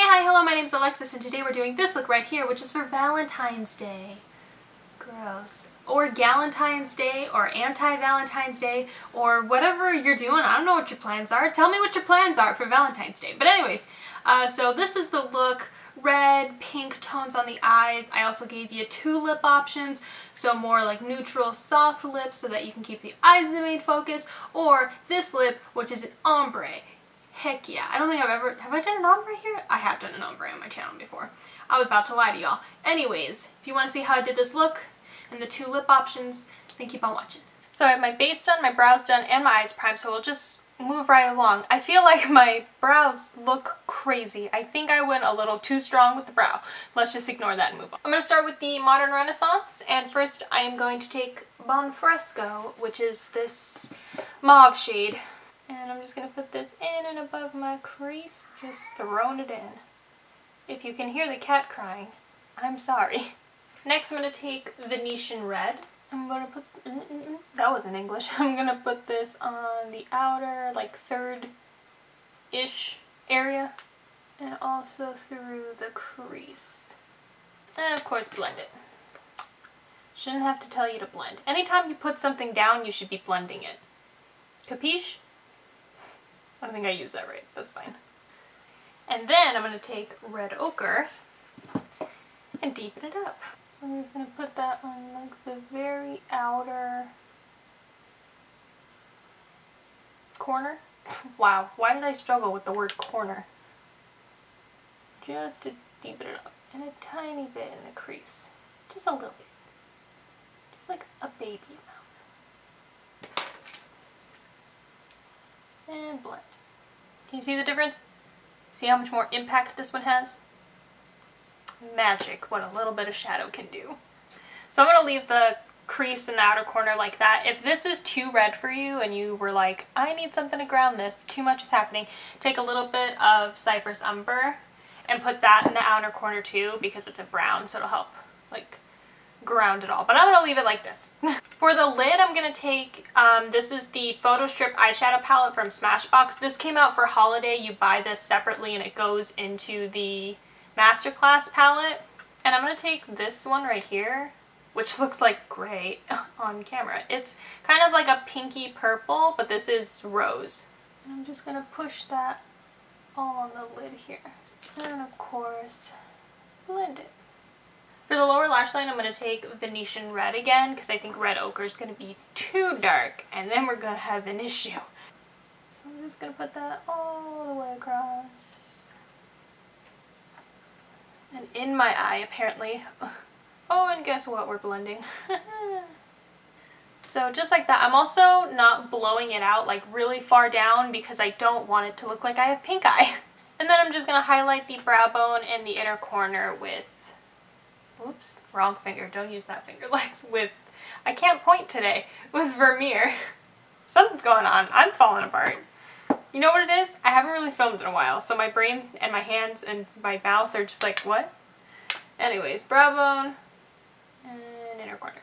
Hi, hello, my name's Alexis and today we're doing this look right here, which is for Valentine's Day. Gross. Or Galentine's Day, or Anti-Valentine's Day, or whatever you're doing. I don't know what your plans are. Tell me what your plans are for Valentine's Day. But anyways, so this is the look. Red, pink tones on the eyes. I also gave you 2 lip options, so more like neutral, soft lips so that you can keep the eyes in the main focus, or this lip, which is an ombre. Heck yeah. I don't think have I done an ombre here? I have done an ombre on my channel before. I was about to lie to y'all. Anyways, if you want to see how I did this look and the 2 lip options, then keep on watching. So I have my base done, my brows done, and my eyes primed, so we'll just move right along. I feel like my brows look crazy. I think I went a little too strong with the brow. Let's just ignore that and move on. I'm going to start with the Modern Renaissance, and first I am going to take Buon Fresco, which is this mauve shade. And I'm just going to put this in and above my crease, just throwing it in. If you can hear the cat crying, I'm sorry. Next I'm going to take Venetian red. I'm going to put, that was in English. I'm going to put this on the outer, like 3rd-ish area. And also through the crease. And of course blend it. Shouldn't have to tell you to blend. Anytime you put something down, you should be blending it. Capiche? I don't think I used that right. That's fine. And then I'm going to take red ochre and deepen it up. So I'm just going to put that on like the very outer corner. Wow, why did I struggle with the word corner? Just to deepen it up. And a tiny bit in the crease. Just a little bit. Just like a baby amount. And blend. Can you see the difference? See how much more impact this one has? Magic, what a little bit of shadow can do. So I'm going to leave the crease in the outer corner like that. If this is too red for you and you were like, I need something to ground this, too much is happening, take a little bit of Cypress Umber and put that in the outer corner too, because it's a brown, so it'll help like ground it all. But I'm going to leave it like this. For the lid, I'm going to take, this is the Photo Strip eyeshadow palette from Smashbox. This came out for holiday. You buy this separately and it goes into the Masterclass palette. And I'm going to take this one right here, which looks like gray on camera. It's kind of like a pinky purple, but this is rose. And I'm just going to push that all on the lid here. And of course, blend it. For the lower lash line, I'm going to take Venetian red again, because I think red ochre is going to be too dark, and then we're going to have an issue. So I'm just going to put that all the way across. And in my eye, apparently. Oh, and guess what? We're blending. So just like that. I'm also not blowing it out like really far down because I don't want it to look like I have pink eye. And then I'm just going to highlight the brow bone and the inner corner with, oops, wrong finger, don't use that finger, Lex, with, I can't point today, with Vermeer. Something's going on, I'm falling apart. You know what it is? I haven't really filmed in a while, so my brain and my hands and my mouth are just like, what? Anyways, brow bone and inner corner.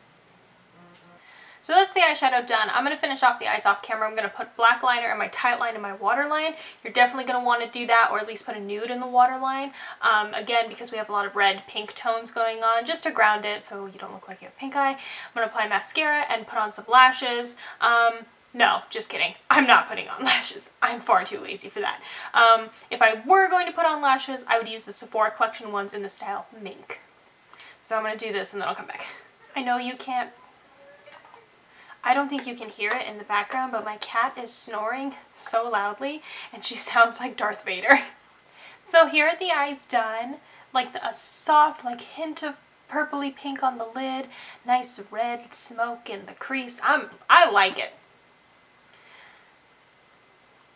So that's the eyeshadow done. I'm going to finish off the eyes off camera. I'm going to put black liner in my tight line and my waterline. You're definitely going to want to do that, or at least put a nude in the waterline. Again, because we have a lot of red pink tones going on, just to ground it so you don't look like you have pink eye. I'm going to apply mascara and put on some lashes. No, just kidding. I'm not putting on lashes. I'm far too lazy for that. If I were going to put on lashes, I would use the Sephora collection ones in the style Mink. So I'm going to do this and then I'll come back. I know you can't, I don't think you can hear it in the background, but my cat is snoring so loudly and she sounds like Darth Vader. So here are the eyes done. Like a soft, like hint of purpley pink on the lid. Nice red smoke in the crease. I like it.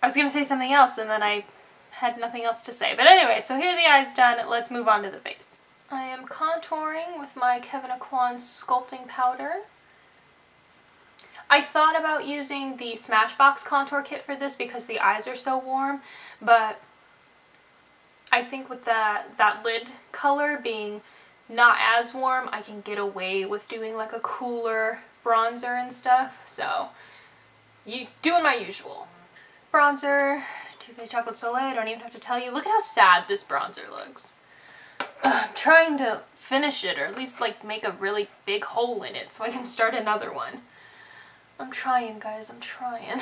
I was going to say something else and then I had nothing else to say. But anyway, so here are the eyes done. Let's move on to the face. I am contouring with my Kevyn Aucoin sculpting powder. I thought about using the Smashbox contour kit for this because the eyes are so warm, but I think with that lid color being not as warm, I can get away with doing like a cooler bronzer and stuff. So, doing my usual. Bronzer Too Faced Chocolate Soleil, I don't even have to tell you. Look at how sad this bronzer looks. I'm trying to finish it, or at least like make a really big hole in it so I can start another one. I'm trying, guys, I'm trying.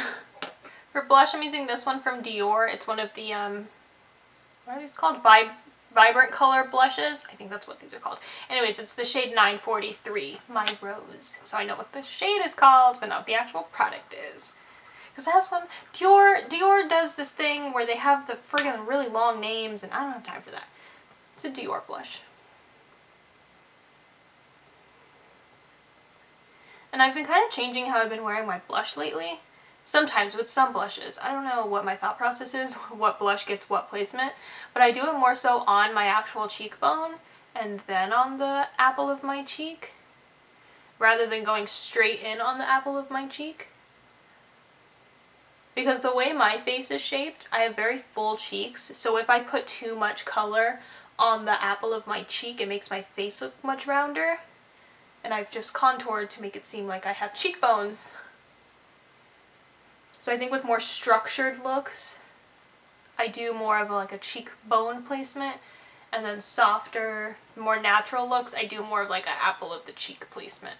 For blush, I'm using this one from Dior. It's one of the, what are these called? Vibrant color blushes. I think that's what these are called. Anyways, it's the shade 943, My Rose. So I know what the shade is called, but not what the actual product is. Because it has one, Dior does this thing where they have the friggin' really long names, and I don't have time for that. It's a Dior blush. And I've been kind of changing how I've been wearing my blush lately. Sometimes with some blushes. I don't know what my thought process is, what blush gets what placement, but I do it more so on my actual cheekbone and then on the apple of my cheek, rather than going straight in on the apple of my cheek. Because the way my face is shaped, I have very full cheeks, so if I put too much color on the apple of my cheek, it makes my face look much rounder. And I've just contoured to make it seem like I have cheekbones. So I think with more structured looks, I do more of like a cheekbone placement, and then softer, more natural looks, I do more of like an apple of the cheek placement.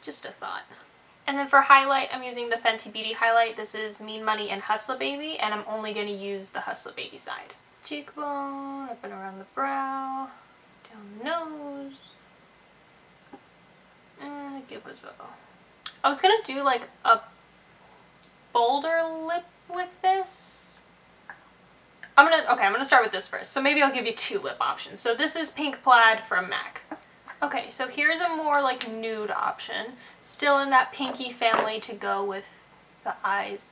Just a thought. And then for highlight, I'm using the Fenty Beauty highlight. This is Mean Money and Hustler Baby, and I'm only going to use the Hustler Baby side. Cheekbone, up and around the brow, down the nose. Give us a... I was gonna do like a bolder lip with this. I'm gonna start with this first. So maybe I'll give you two lip options. So this is Pink Plaid from MAC. Okay, so here's a more like nude option. Still in that pinky family to go with the eyes.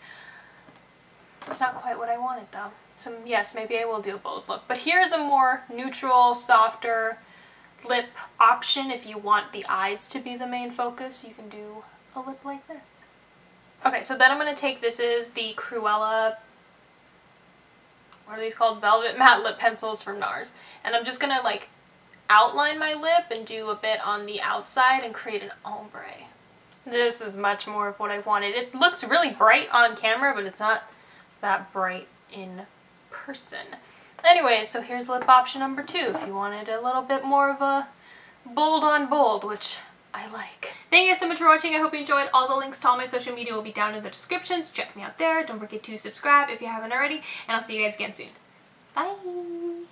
It's not quite what I wanted though. So yes, maybe I will do a bold look. But here's a more neutral, softer lip option. If you want the eyes to be the main focus, you can do a lip like this. Okay, so then I'm going to take, this is the Cruella, what are these called? Velvet Matte Lip Pencils from NARS. And I'm just going to like outline my lip and do a bit on the outside and create an ombre. This is much more of what I wanted. It looks really bright on camera, but it's not that bright in person. Anyway, so here's lip option number 2 if you wanted a little bit more of a bold on bold, which I like. Thank you guys so much for watching. I hope you enjoyed. All the links to all my social media will be down in the descriptions. Check me out there. Don't forget to subscribe if you haven't already, and I'll see you guys again soon. Bye!